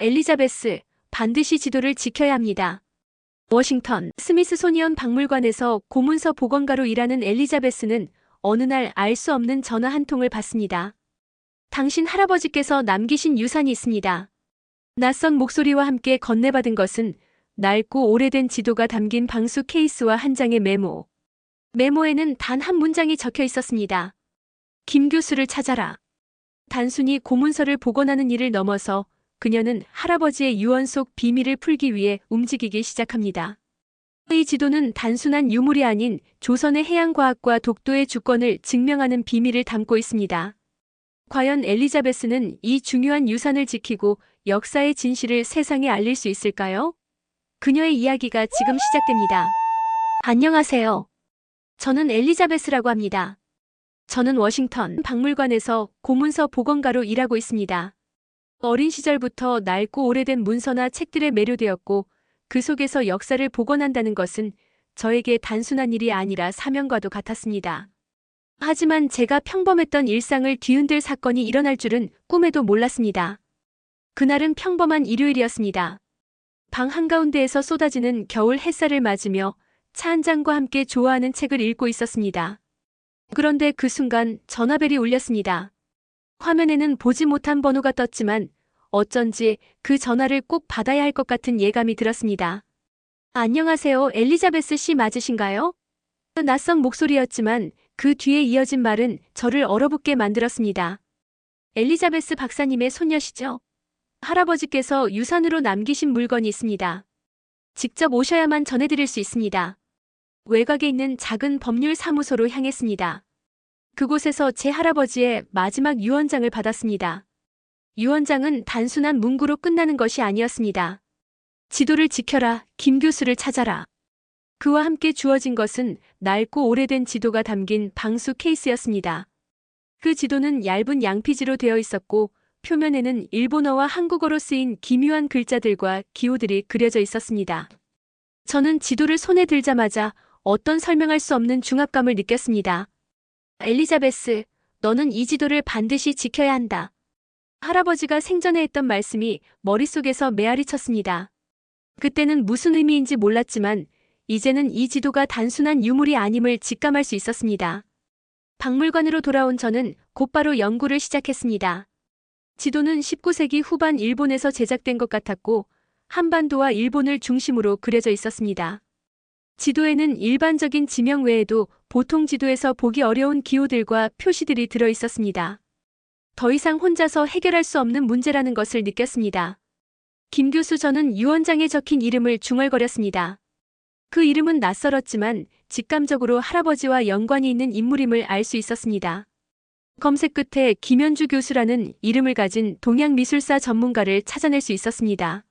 엘리자베스, 반드시 지도를 지켜야 합니다. 워싱턴 스미스소니언 박물관에서 고문서 복원가로 일하는 엘리자베스는 어느 날 알 수 없는 전화 한 통을 받습니다. 당신 할아버지께서 남기신 유산이 있습니다. 낯선 목소리와 함께 건네받은 것은 낡고 오래된 지도가 담긴 방수 케이스와 한 장의 메모. 메모에는 단 한 문장이 적혀 있었습니다. 김 교수를 찾아라. 단순히 고문서를 복원하는 일을 넘어서 그녀는 할아버지의 유언 속 비밀을 풀기 위해 움직이기 시작합니다. 이 지도는 단순한 유물이 아닌 조선의 해양과학과 독도의 주권을 증명하는 비밀을 담고 있습니다. 과연 엘리자베스는 이 중요한 유산을 지키고 역사의 진실을 세상에 알릴 수 있을까요? 그녀의 이야기가 지금 시작됩니다. 안녕하세요. 저는 엘리자베스라고 합니다. 저는 워싱턴 박물관에서 고문서 복원가로 일하고 있습니다. 어린 시절부터 낡고 오래된 문서나 책들에 매료되었고 그 속에서 역사를 복원한다는 것은 저에게 단순한 일이 아니라 사명과도 같았습니다. 하지만 제가 평범했던 일상을 뒤흔들 사건이 일어날 줄은 꿈에도 몰랐습니다. 그날은 평범한 일요일이었습니다. 방 한가운데에서 쏟아지는 겨울 햇살을 맞으며 차 한 잔과 함께 좋아하는 책을 읽고 있었습니다. 그런데 그 순간 전화벨이 울렸습니다. 화면에는 보지 못한 번호가 떴지만 어쩐지 그 전화를 꼭 받아야 할 것 같은 예감이 들었습니다. 안녕하세요, 엘리자베스 씨 맞으신가요? 낯선 목소리였지만 그 뒤에 이어진 말은 저를 얼어붙게 만들었습니다. 엘리자베스 박사님의 손녀시죠? 할아버지께서 유산으로 남기신 물건이 있습니다. 직접 오셔야만 전해드릴 수 있습니다. 외곽에 있는 작은 법률 사무소로 향했습니다. 그곳에서 제 할아버지의 마지막 유언장을 받았습니다. 유언장은 단순한 문구로 끝나는 것이 아니었습니다. 지도를 지켜라, 김 교수를 찾아라. 그와 함께 주어진 것은 낡고 오래된 지도가 담긴 방수 케이스였습니다. 그 지도는 얇은 양피지로 되어 있었고 표면에는 일본어와 한국어로 쓰인 기묘한 글자들과 기호들이 그려져 있었습니다. 저는 지도를 손에 들자마자 어떤 설명할 수 없는 중압감을 느꼈습니다. 엘리자베스, 너는 이 지도를 반드시 지켜야 한다. 할아버지가 생전에 했던 말씀이 머릿속에서 메아리 쳤습니다. 그때는 무슨 의미인지 몰랐지만 이제는 이 지도가 단순한 유물이 아님을 직감할 수 있었습니다. 박물관으로 돌아온 저는 곧바로 연구를 시작했습니다. 지도는 19세기 후반 일본에서 제작된 것 같았고 한반도와 일본을 중심으로 그려져 있었습니다. 지도에는 일반적인 지명 외에도 보통 지도에서 보기 어려운 기호들과 표시들이 들어 있었습니다. 더 이상 혼자서 해결할 수 없는 문제라는 것을 느꼈습니다. 김 교수, 저는 유언장에 적힌 이름을 중얼거렸습니다. 그 이름은 낯설었지만 직감적으로 할아버지와 연관이 있는 인물임을 알 수 있었습니다. 검색 끝에 김현주 교수라는 이름을 가진 동양미술사 전문가를 찾아낼 수 있었습니다.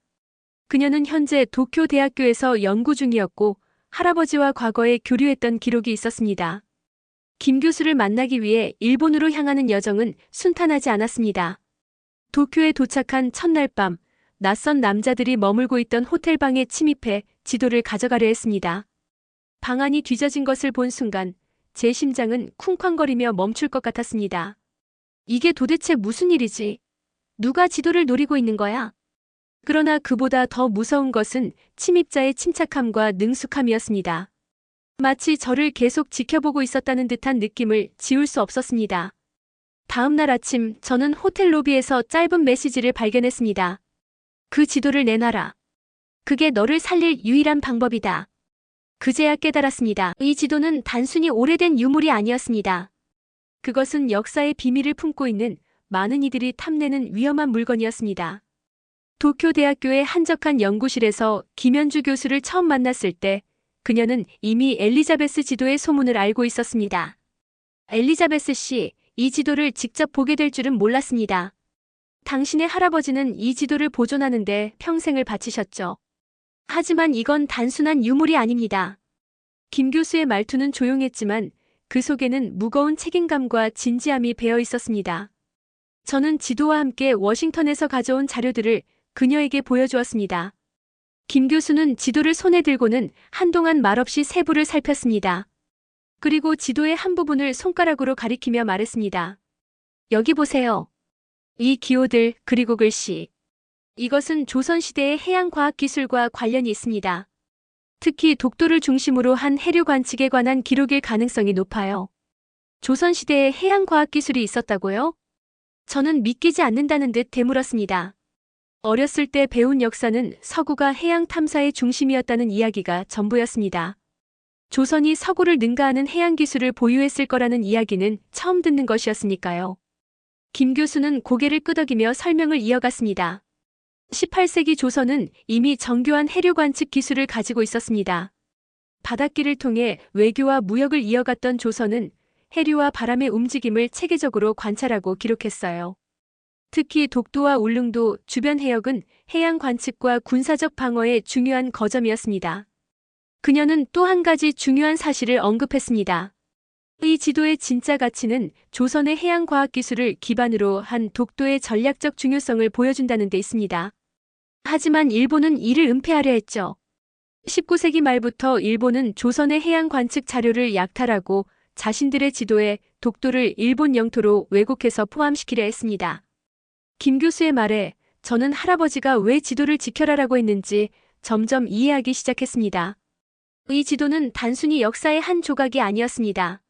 그녀는 현재 도쿄 대학교에서 연구 중이었고 할아버지와 과거에 교류했던 기록이 있었습니다. 김 교수를 만나기 위해 일본으로 향하는 여정은 순탄하지 않았습니다. 도쿄에 도착한 첫날 밤, 낯선 남자들이 머물고 있던 호텔방에 침입해 지도를 가져가려 했습니다. 방 안이 뒤져진 것을 본 순간 제 심장은 쿵쾅거리며 멈출 것 같았습니다. 이게 도대체 무슨 일이지? 누가 지도를 노리고 있는 거야? 그러나 그보다 더 무서운 것은 침입자의 침착함과 능숙함이었습니다. 마치 저를 계속 지켜보고 있었다는 듯한 느낌을 지울 수 없었습니다. 다음 날 아침 저는 호텔 로비에서 짧은 메시지를 발견했습니다. 그 지도를 내놔라. 그게 너를 살릴 유일한 방법이다. 그제야 깨달았습니다. 이 지도는 단순히 오래된 유물이 아니었습니다. 그것은 역사의 비밀을 품고 있는 많은 이들이 탐내는 위험한 물건이었습니다. 도쿄 대학교의 한적한 연구실에서 김현주 교수를 처음 만났을 때 그녀는 이미 엘리자베스 지도의 소문을 알고 있었습니다. 엘리자베스 씨, 이 지도를 직접 보게 될 줄은 몰랐습니다. 당신의 할아버지는 이 지도를 보존하는 데 평생을 바치셨죠. 하지만 이건 단순한 유물이 아닙니다. 김 교수의 말투는 조용했지만 그 속에는 무거운 책임감과 진지함이 배어 있었습니다. 저는 지도와 함께 워싱턴에서 가져온 자료들을 그녀에게 보여주었습니다. 김 교수는 지도를 손에 들고는 한동안 말없이 세부를 살폈습니다. 그리고 지도의 한 부분을 손가락으로 가리키며 말했습니다. 여기 보세요. 이 기호들 그리고 글씨. 이것은 조선시대의 해양과학기술과 관련이 있습니다. 특히 독도를 중심으로 한 해류 관측에 관한 기록일 가능성이 높아요. 조선시대에 해양과학기술이 있었다고요? 저는 믿기지 않는다는 듯 되물었습니다. 어렸을 때 배운 역사는 서구가 해양 탐사의 중심이었다는 이야기가 전부였습니다. 조선이 서구를 능가하는 해양 기술을 보유했을 거라는 이야기는 처음 듣는 것이었으니까요. 김 교수는 고개를 끄덕이며 설명을 이어갔습니다. 18세기 조선은 이미 정교한 해류 관측 기술을 가지고 있었습니다. 바닷길을 통해 외교와 무역을 이어갔던 조선은 해류와 바람의 움직임을 체계적으로 관찰하고 기록했어요. 특히 독도와 울릉도 주변 해역은 해양 관측과 군사적 방어의 중요한 거점이었습니다. 그녀는 또 한 가지 중요한 사실을 언급했습니다. 이 지도의 진짜 가치는 조선의 해양과학 기술을 기반으로 한 독도의 전략적 중요성을 보여준다는 데 있습니다. 하지만 일본은 이를 은폐하려 했죠. 19세기 말부터 일본은 조선의 해양 관측 자료를 약탈하고 자신들의 지도에 독도를 일본 영토로 왜곡해서 포함시키려 했습니다. 김 교수의 말에 저는 할아버지가 왜 지도를 지켜라라고 했는지 점점 이해하기 시작했습니다. 이 지도는 단순히 역사의 한 조각이 아니었습니다.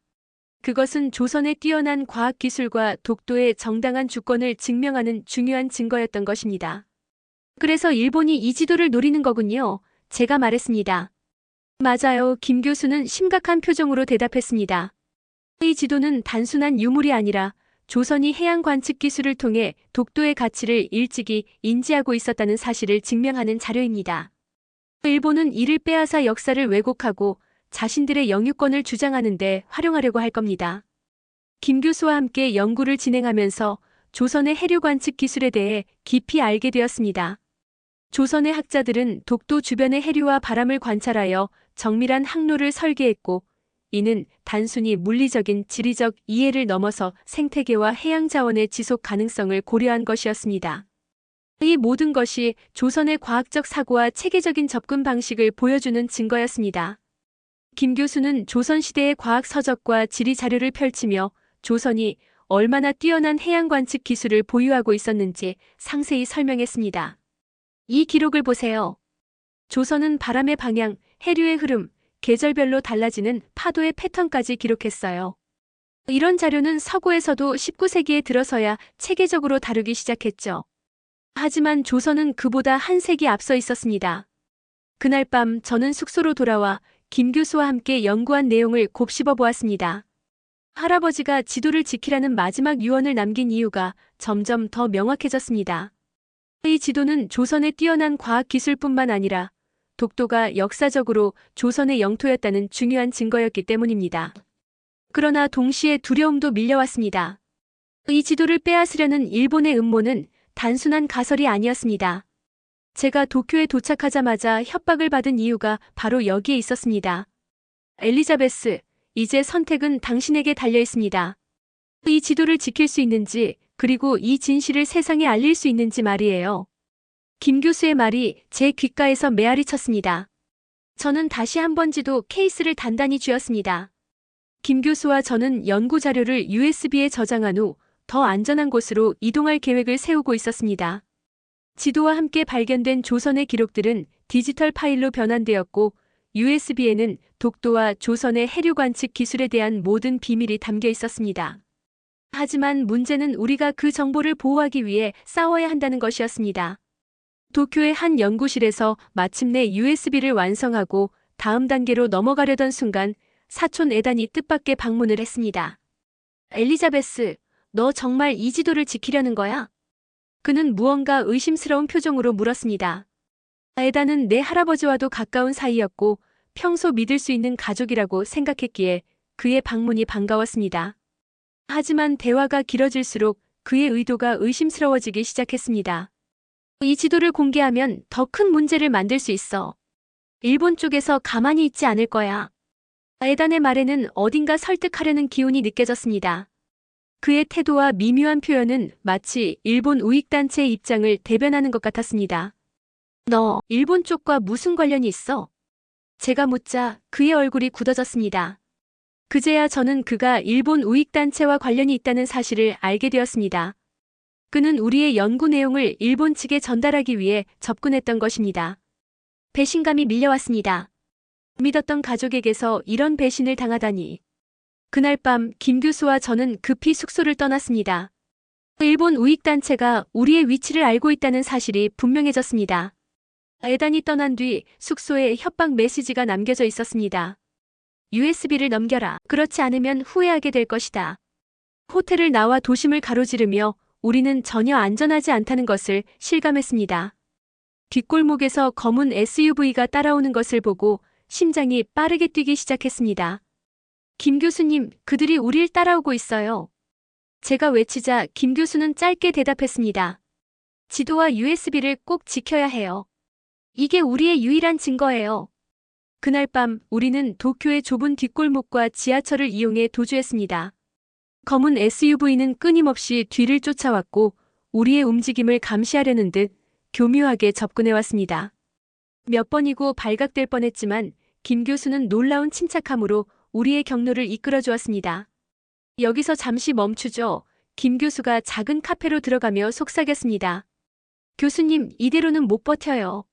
그것은 조선의 뛰어난 과학기술과 독도의 정당한 주권을 증명하는 중요한 증거였던 것입니다. 그래서 일본이 이 지도를 노리는 거군요. 제가 말했습니다. 맞아요. 김 교수는 심각한 표정으로 대답했습니다. 이 지도는 단순한 유물이 아니라 조선이 해양 관측 기술을 통해 독도의 가치를 일찍이 인지하고 있었다는 사실을 증명하는 자료입니다. 일본은 이를 빼앗아 역사를 왜곡하고 자신들의 영유권을 주장하는 데 활용하려고 할 겁니다. 김 교수와 함께 연구를 진행하면서 조선의 해류 관측 기술에 대해 깊이 알게 되었습니다. 조선의 학자들은 독도 주변의 해류와 바람을 관찰하여 정밀한 항로를 설계했고, 이는 단순히 물리적인 지리적 이해를 넘어서 생태계와 해양 자원의 지속 가능성을 고려한 것이었습니다. 이 모든 것이 조선의 과학적 사고와 체계적인 접근 방식을 보여주는 증거였습니다. 김 교수는 조선시대의 과학 서적과 지리 자료를 펼치며 조선이 얼마나 뛰어난 해양 관측 기술을 보유하고 있었는지 상세히 설명했습니다. 이 기록을 보세요. 조선은 바람의 방향, 해류의 흐름, 계절별로 달라지는 파도의 패턴까지 기록했어요. 이런 자료는 서구에서도 19세기에 들어서야 체계적으로 다루기 시작했죠. 하지만 조선은 그보다 한 세기 앞서 있었습니다. 그날 밤 저는 숙소로 돌아와 김 교수와 함께 연구한 내용을 곱씹어 보았습니다. 할아버지가 지도를 지키라는 마지막 유언을 남긴 이유가 점점 더 명확해졌습니다. 이 지도는 조선의 뛰어난 과학 기술뿐만 아니라 독도가 역사적으로 조선의 영토였다는 중요한 증거였기 때문입니다. 그러나 동시에 두려움도 밀려왔습니다. 이 지도를 빼앗으려는 일본의 음모는 단순한 가설이 아니었습니다. 제가 도쿄에 도착하자마자 협박을 받은 이유가 바로 여기에 있었습니다. 엘리자베스, 이제 선택은 당신에게 달려 있습니다. 이 지도를 지킬 수 있는지, 그리고 이 진실을 세상에 알릴 수 있는지 말이에요. 김 교수의 말이 제 귓가에서 메아리 쳤습니다. 저는 다시 한번 지도 케이스를 단단히 쥐었습니다. 김 교수와 저는 연구 자료를 USB에 저장한 후 더 안전한 곳으로 이동할 계획을 세우고 있었습니다. 지도와 함께 발견된 조선의 기록들은 디지털 파일로 변환되었고 USB에는 독도와 조선의 해류 관측 기술에 대한 모든 비밀이 담겨 있었습니다. 하지만 문제는 우리가 그 정보를 보호하기 위해 싸워야 한다는 것이었습니다. 도쿄의 한 연구실에서 마침내 USB를 완성하고 다음 단계로 넘어가려던 순간 사촌 에단이 뜻밖의 방문을 했습니다. 엘리자베스, 너 정말 이 지도를 지키려는 거야? 그는 무언가 의심스러운 표정으로 물었습니다. 에단은 내 할아버지와도 가까운 사이였고 평소 믿을 수 있는 가족이라고 생각했기에 그의 방문이 반가웠습니다. 하지만 대화가 길어질수록 그의 의도가 의심스러워지기 시작했습니다. 이 지도를 공개하면 더 큰 문제를 만들 수 있어. 일본 쪽에서 가만히 있지 않을 거야. 에단의 말에는 어딘가 설득하려는 기운이 느껴졌습니다. 그의 태도와 미묘한 표현은 마치 일본 우익단체의 입장을 대변하는 것 같았습니다. 너 일본 쪽과 무슨 관련이 있어? 제가 묻자 그의 얼굴이 굳어졌습니다. 그제야 저는 그가 일본 우익단체와 관련이 있다는 사실을 알게 되었습니다. 그는 우리의 연구 내용을 일본 측에 전달하기 위해 접근했던 것입니다. 배신감이 밀려왔습니다. 믿었던 가족에게서 이런 배신을 당하다니. 그날 밤 김 교수와 저는 급히 숙소를 떠났습니다. 일본 우익단체가 우리의 위치를 알고 있다는 사실이 분명해졌습니다. 에단이 떠난 뒤 숙소에 협박 메시지가 남겨져 있었습니다. USB를 넘겨라. 그렇지 않으면 후회하게 될 것이다. 호텔을 나와 도심을 가로지르며 우리는 전혀 안전하지 않다는 것을 실감했습니다. 뒷골목에서 검은 SUV가 따라오는 것을 보고 심장이 빠르게 뛰기 시작했습니다. 김 교수님, 그들이 우릴 따라오고 있어요. 제가 외치자 김 교수는 짧게 대답했습니다. 지도와 USB를 꼭 지켜야 해요. 이게 우리의 유일한 증거예요. 그날 밤 우리는 도쿄의 좁은 뒷골목과 지하철을 이용해 도주했습니다. 검은 SUV는 끊임없이 뒤를 쫓아왔고 우리의 움직임을 감시하려는 듯 교묘하게 접근해왔습니다. 몇 번이고 발각될 뻔했지만 김 교수는 놀라운 침착함으로 우리의 경로를 이끌어주었습니다. 여기서 잠시 멈추죠. 김 교수가 작은 카페로 들어가며 속삭였습니다. 교수님, 이대로는 못 버텨요.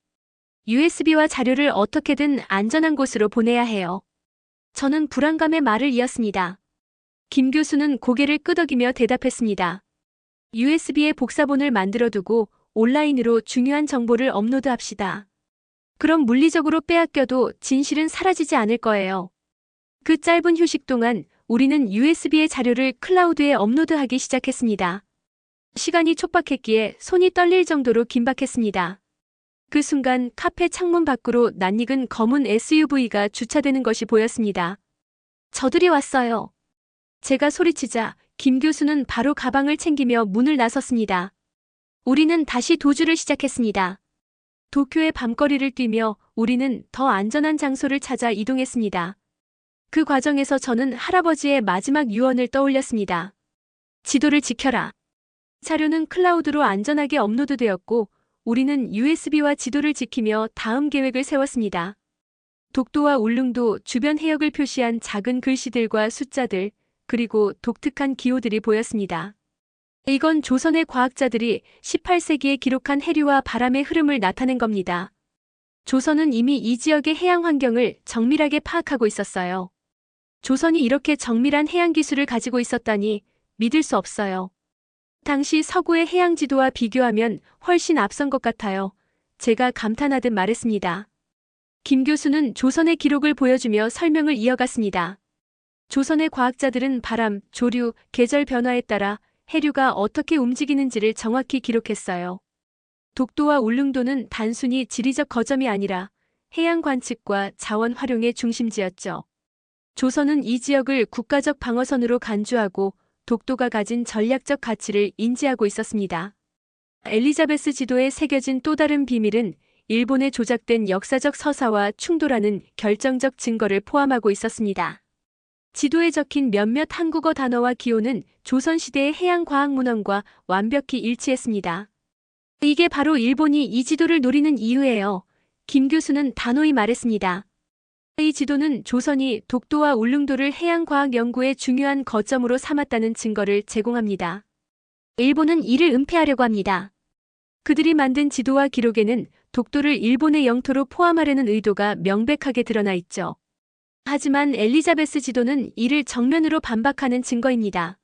USB와 자료를 어떻게든 안전한 곳으로 보내야 해요. 저는 불안감에 말을 이었습니다. 김 교수는 고개를 끄덕이며 대답했습니다. USB에 복사본을 만들어두고 온라인으로 중요한 정보를 업로드합시다. 그럼 물리적으로 빼앗겨도 진실은 사라지지 않을 거예요. 그 짧은 휴식 동안 우리는 USB의 자료를 클라우드에 업로드하기 시작했습니다. 시간이 촉박했기에 손이 떨릴 정도로 긴박했습니다. 그 순간 카페 창문 밖으로 낯익은 검은 SUV가 주차되는 것이 보였습니다. 저들이 왔어요. 제가 소리치자 김 교수는 바로 가방을 챙기며 문을 나섰습니다. 우리는 다시 도주를 시작했습니다. 도쿄의 밤거리를 뛰며 우리는 더 안전한 장소를 찾아 이동했습니다. 그 과정에서 저는 할아버지의 마지막 유언을 떠올렸습니다. 지도를 지켜라. 자료는 클라우드로 안전하게 업로드되었고 우리는 USB와 지도를 지키며 다음 계획을 세웠습니다. 독도와 울릉도 주변 해역을 표시한 작은 글씨들과 숫자들, 그리고 독특한 기호들이 보였습니다. 이건 조선의 과학자들이 18세기에 기록한 해류와 바람의 흐름을 나타낸 겁니다. 조선은 이미 이 지역의 해양 환경을 정밀하게 파악하고 있었어요. 조선이 이렇게 정밀한 해양 기술을 가지고 있었다니 믿을 수 없어요. 당시 서구의 해양 지도와 비교하면 훨씬 앞선 것 같아요. 제가 감탄하듯 말했습니다. 김 교수는 조선의 기록을 보여주며 설명을 이어갔습니다. 조선의 과학자들은 바람, 조류, 계절 변화에 따라 해류가 어떻게 움직이는지를 정확히 기록했어요. 독도와 울릉도는 단순히 지리적 거점이 아니라 해양 관측과 자원 활용의 중심지였죠. 조선은 이 지역을 국가적 방어선으로 간주하고 독도가 가진 전략적 가치를 인지하고 있었습니다. 엘리자베스 지도에 새겨진 또 다른 비밀은 일본에 조작된 역사적 서사와 충돌하는 결정적 증거를 포함하고 있었습니다. 지도에 적힌 몇몇 한국어 단어와 기호는 조선시대의 해양과학문헌과 완벽히 일치했습니다. 이게 바로 일본이 이 지도를 노리는 이유예요. 김 교수는 단호히 말했습니다. 이 지도는 조선이 독도와 울릉도를 해양과학 연구의 중요한 거점으로 삼았다는 증거를 제공합니다. 일본은 이를 은폐하려고 합니다. 그들이 만든 지도와 기록에는 독도를 일본의 영토로 포함하려는 의도가 명백하게 드러나 있죠. 하지만 엘리자베스 지도는 이를 정면으로 반박하는 증거입니다.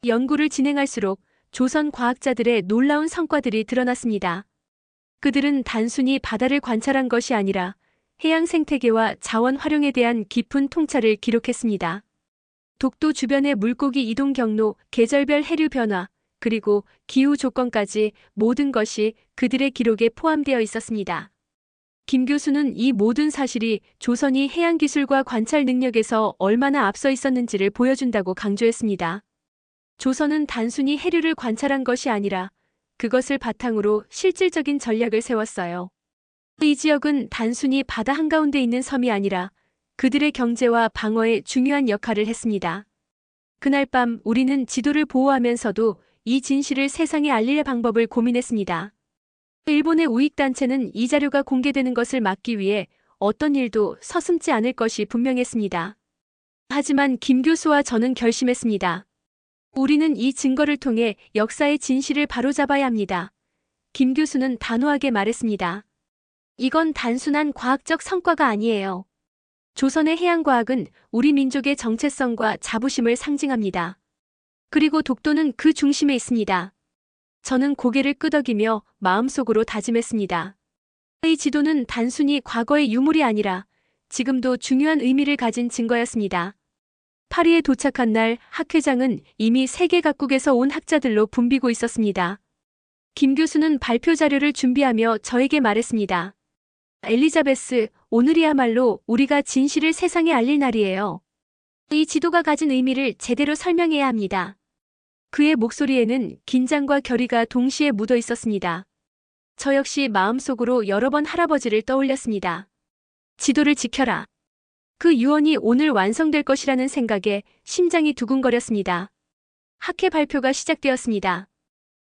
연구를 진행할수록 조선 과학자들의 놀라운 성과들이 드러났습니다. 그들은 단순히 바다를 관찰한 것이 아니라 해양 생태계와 자원 활용에 대한 깊은 통찰을 기록했습니다. 독도 주변의 물고기 이동 경로, 계절별 해류 변화, 그리고 기후 조건까지 모든 것이 그들의 기록에 포함되어 있었습니다. 김 교수는 이 모든 사실이 조선이 해양 기술과 관찰 능력에서 얼마나 앞서 있었는지를 보여준다고 강조했습니다. 조선은 단순히 해류를 관찰한 것이 아니라 그것을 바탕으로 실질적인 전략을 세웠어요. 이 지역은 단순히 바다 한가운데 있는 섬이 아니라 그들의 경제와 방어에 중요한 역할을 했습니다. 그날 밤 우리는 지도를 보호하면서도 이 진실을 세상에 알릴 방법을 고민했습니다. 일본의 우익단체는 이 자료가 공개되는 것을 막기 위해 어떤 일도 서슴지 않을 것이 분명했습니다. 하지만 김 교수와 저는 결심했습니다. 우리는 이 증거를 통해 역사의 진실을 바로잡아야 합니다. 김 교수는 단호하게 말했습니다. 이건 단순한 과학적 성과가 아니에요. 조선의 해양과학은 우리 민족의 정체성과 자부심을 상징합니다. 그리고 독도는 그 중심에 있습니다. 저는 고개를 끄덕이며 마음속으로 다짐했습니다. 이 지도는 단순히 과거의 유물이 아니라 지금도 중요한 의미를 가진 증거였습니다. 파리에 도착한 날 학 회장은 이미 세계 각국에서 온 학자들로 붐비고 있었습니다. 김 교수는 발표 자료를 준비하며 저에게 말했습니다. 엘리자베스, 오늘이야말로 우리가 진실을 세상에 알릴 날이에요. 이 지도가 가진 의미를 제대로 설명해야 합니다. 그의 목소리에는 긴장과 결의가 동시에 묻어 있었습니다. 저 역시 마음속으로 여러 번 할아버지를 떠올렸습니다. 지도를 지켜라. 그 유언이 오늘 완성될 것이라는 생각에 심장이 두근거렸습니다. 학회 발표가 시작되었습니다.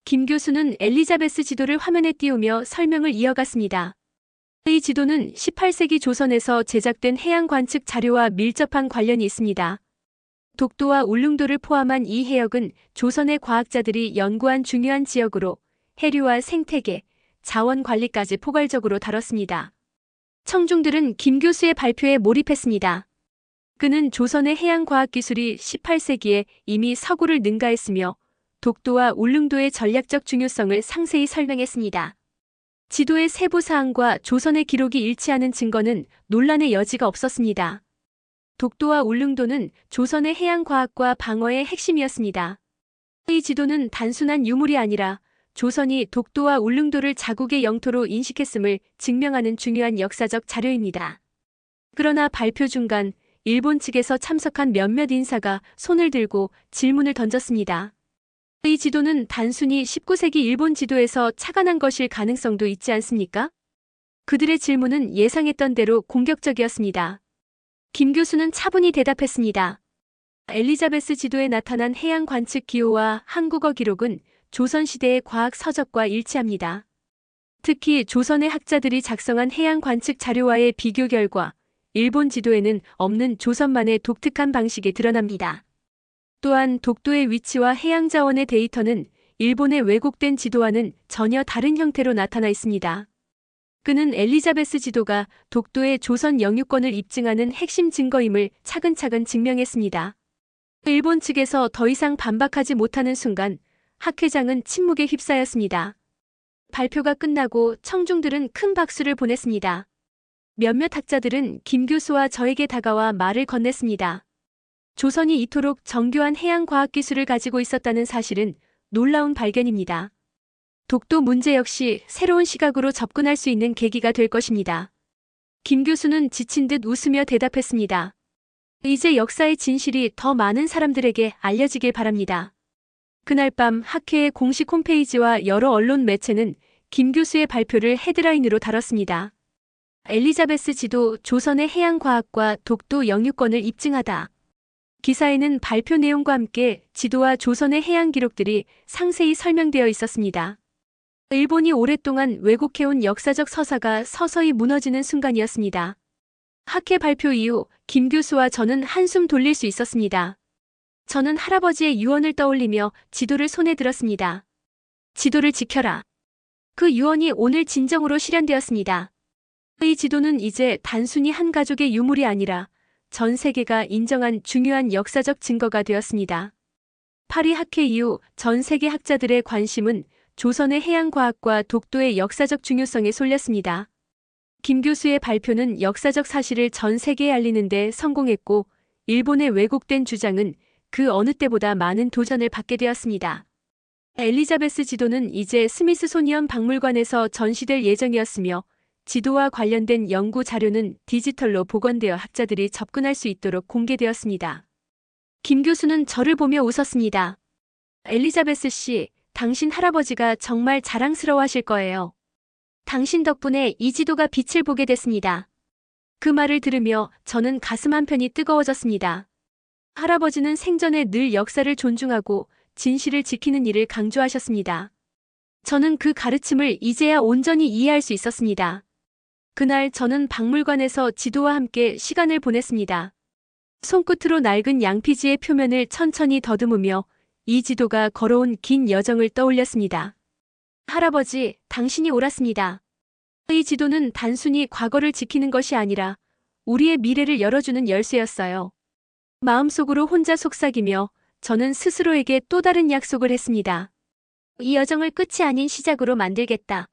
김 교수는 엘리자베스 지도를 화면에 띄우며 설명을 이어갔습니다. 이 지도는 18세기 조선에서 제작된 해양 관측 자료와 밀접한 관련이 있습니다. 독도와 울릉도를 포함한 이 해역은 조선의 과학자들이 연구한 중요한 지역으로 해류와 생태계, 자원 관리까지 포괄적으로 다뤘습니다. 청중들은 김 교수의 발표에 몰입했습니다. 그는 조선의 해양과학 기술이 18세기에 이미 서구를 능가했으며 독도와 울릉도의 전략적 중요성을 상세히 설명했습니다. 지도의 세부 사항과 조선의 기록이 일치하는 증거는 논란의 여지가 없었습니다. 독도와 울릉도는 조선의 해양과학과 방어의 핵심이었습니다. 이 지도는 단순한 유물이 아니라 조선이 독도와 울릉도를 자국의 영토로 인식했음을 증명하는 중요한 역사적 자료입니다. 그러나 발표 중간 일본 측에서 참석한 몇몇 인사가 손을 들고 질문을 던졌습니다. 이 지도는 단순히 19세기 일본 지도에서 착안한 것일 가능성도 있지 않습니까? 그들의 질문은 예상했던 대로 공격적이었습니다. 김 교수는 차분히 대답했습니다. 엘리자베스 지도에 나타난 해양 관측 기호와 한국어 기록은 조선시대의 과학 서적과 일치합니다. 특히 조선의 학자들이 작성한 해양 관측 자료와의 비교 결과 일본 지도에는 없는 조선만의 독특한 방식이 드러납니다. 또한 독도의 위치와 해양 자원의 데이터는 일본의 왜곡된 지도와는 전혀 다른 형태로 나타나 있습니다. 그는 엘리자베스 지도가 독도의 조선 영유권을 입증하는 핵심 증거임을 차근차근 증명했습니다. 일본 측에서 더 이상 반박하지 못하는 순간 학 회장은 침묵에 휩싸였습니다. 발표가 끝나고 청중들은 큰 박수를 보냈습니다. 몇몇 학자들은 김 교수와 저에게 다가와 말을 건넸습니다. 조선이 이토록 정교한 해양 과학 기술을 가지고 있었다는 사실은 놀라운 발견입니다. 독도 문제 역시 새로운 시각으로 접근할 수 있는 계기가 될 것입니다. 김 교수는 지친 듯 웃으며 대답했습니다. 이제 역사의 진실이 더 많은 사람들에게 알려지길 바랍니다. 그날 밤 학회의 공식 홈페이지와 여러 언론 매체는 김 교수의 발표를 헤드라인으로 다뤘습니다. 엘리자베스 지도 조선의 해양과학과 독도 영유권을 입증하다. 기사에는 발표 내용과 함께 지도와 조선의 해양 기록들이 상세히 설명되어 있었습니다. 일본이 오랫동안 왜곡해온 역사적 서사가 서서히 무너지는 순간이었습니다. 학회 발표 이후 김 교수와 저는 한숨 돌릴 수 있었습니다. 저는 할아버지의 유언을 떠올리며 지도를 손에 들었습니다. 지도를 지켜라. 그 유언이 오늘 진정으로 실현되었습니다. 이 지도는 이제 단순히 한 가족의 유물이 아니라 전 세계가 인정한 중요한 역사적 증거가 되었습니다. 파리 학회 이후 전 세계 학자들의 관심은 조선의 해양과학과 독도의 역사적 중요성에 쏠렸습니다. 김 교수의 발표는 역사적 사실을 전 세계에 알리는 데 성공했고 일본의 왜곡된 주장은 그 어느 때보다 많은 도전을 받게 되었습니다. 엘리자베스 지도는 이제 스미스소니언 박물관에서 전시될 예정이었으며 지도와 관련된 연구 자료는 디지털로 복원되어 학자들이 접근할 수 있도록 공개되었습니다. 김 교수는 저를 보며 웃었습니다. 엘리자베스 씨, 당신 할아버지가 정말 자랑스러워하실 거예요. 당신 덕분에 이 지도가 빛을 보게 됐습니다. 그 말을 들으며 저는 가슴 한편이 뜨거워졌습니다. 할아버지는 생전에 늘 역사를 존중하고 진실을 지키는 일을 강조하셨습니다. 저는 그 가르침을 이제야 온전히 이해할 수 있었습니다. 그날 저는 박물관에서 지도와 함께 시간을 보냈습니다. 손끝으로 낡은 양피지의 표면을 천천히 더듬으며 이 지도가 걸어온 긴 여정을 떠올렸습니다. 할아버지, 당신이 옳았습니다. 이 지도는 단순히 과거를 지키는 것이 아니라 우리의 미래를 열어주는 열쇠였어요. 마음속으로 혼자 속삭이며 저는 스스로에게 또 다른 약속을 했습니다. 이 여정을 끝이 아닌 시작으로 만들겠다.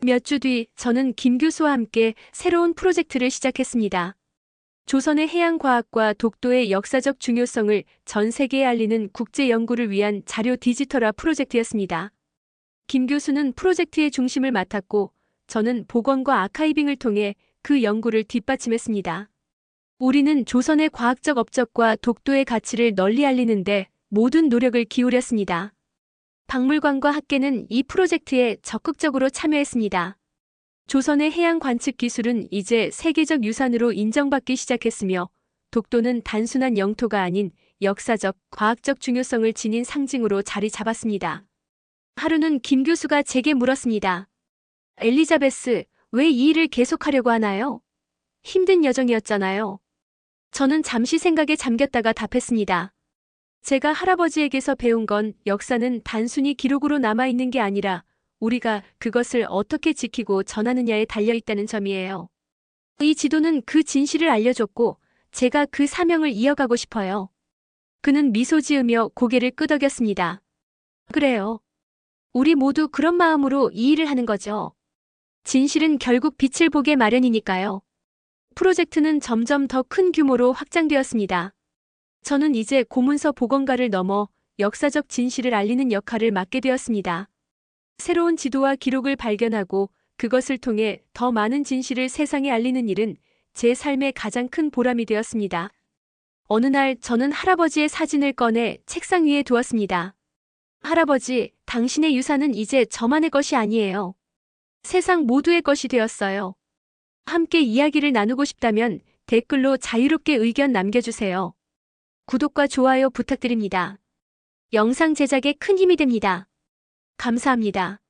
몇 주 뒤 저는 김 교수와 함께 새로운 프로젝트를 시작했습니다. 조선의 해양과학과 독도의 역사적 중요성을 전 세계에 알리는 국제 연구를 위한 자료 디지털화 프로젝트였습니다. 김 교수는 프로젝트의 중심을 맡았고 저는 복원과 아카이빙을 통해 그 연구를 뒷받침했습니다. 우리는 조선의 과학적 업적과 독도의 가치를 널리 알리는데 모든 노력을 기울였습니다. 박물관과 학계는 이 프로젝트에 적극적으로 참여했습니다. 조선의 해양 관측 기술은 이제 세계적 유산으로 인정받기 시작했으며 독도는 단순한 영토가 아닌 역사적, 과학적 중요성을 지닌 상징으로 자리 잡았습니다. 하루는 김 교수가 제게 물었습니다. 엘리자베스, 왜 이 일을 계속하려고 하나요? 힘든 여정이었잖아요. 저는 잠시 생각에 잠겼다가 답했습니다. 제가 할아버지에게서 배운 건 역사는 단순히 기록으로 남아있는 게 아니라 우리가 그것을 어떻게 지키고 전하느냐에 달려있다는 점이에요. 이 지도는 그 진실을 알려줬고 제가 그 사명을 이어가고 싶어요. 그는 미소 지으며 고개를 끄덕였습니다. 그래요. 우리 모두 그런 마음으로 이 일을 하는 거죠. 진실은 결국 빛을 보게 마련이니까요. 프로젝트는 점점 더 큰 규모로 확장되었습니다. 저는 이제 고문서 복원가를 넘어 역사적 진실을 알리는 역할을 맡게 되었습니다. 새로운 지도와 기록을 발견하고 그것을 통해 더 많은 진실을 세상에 알리는 일은 제 삶의 가장 큰 보람이 되었습니다. 어느 날 저는 할아버지의 사진을 꺼내 책상 위에 두었습니다. 할아버지, 당신의 유산은 이제 저만의 것이 아니에요. 세상 모두의 것이 되었어요. 함께 이야기를 나누고 싶다면 댓글로 자유롭게 의견 남겨주세요. 구독과 좋아요 부탁드립니다. 영상 제작에 큰 힘이 됩니다. 감사합니다.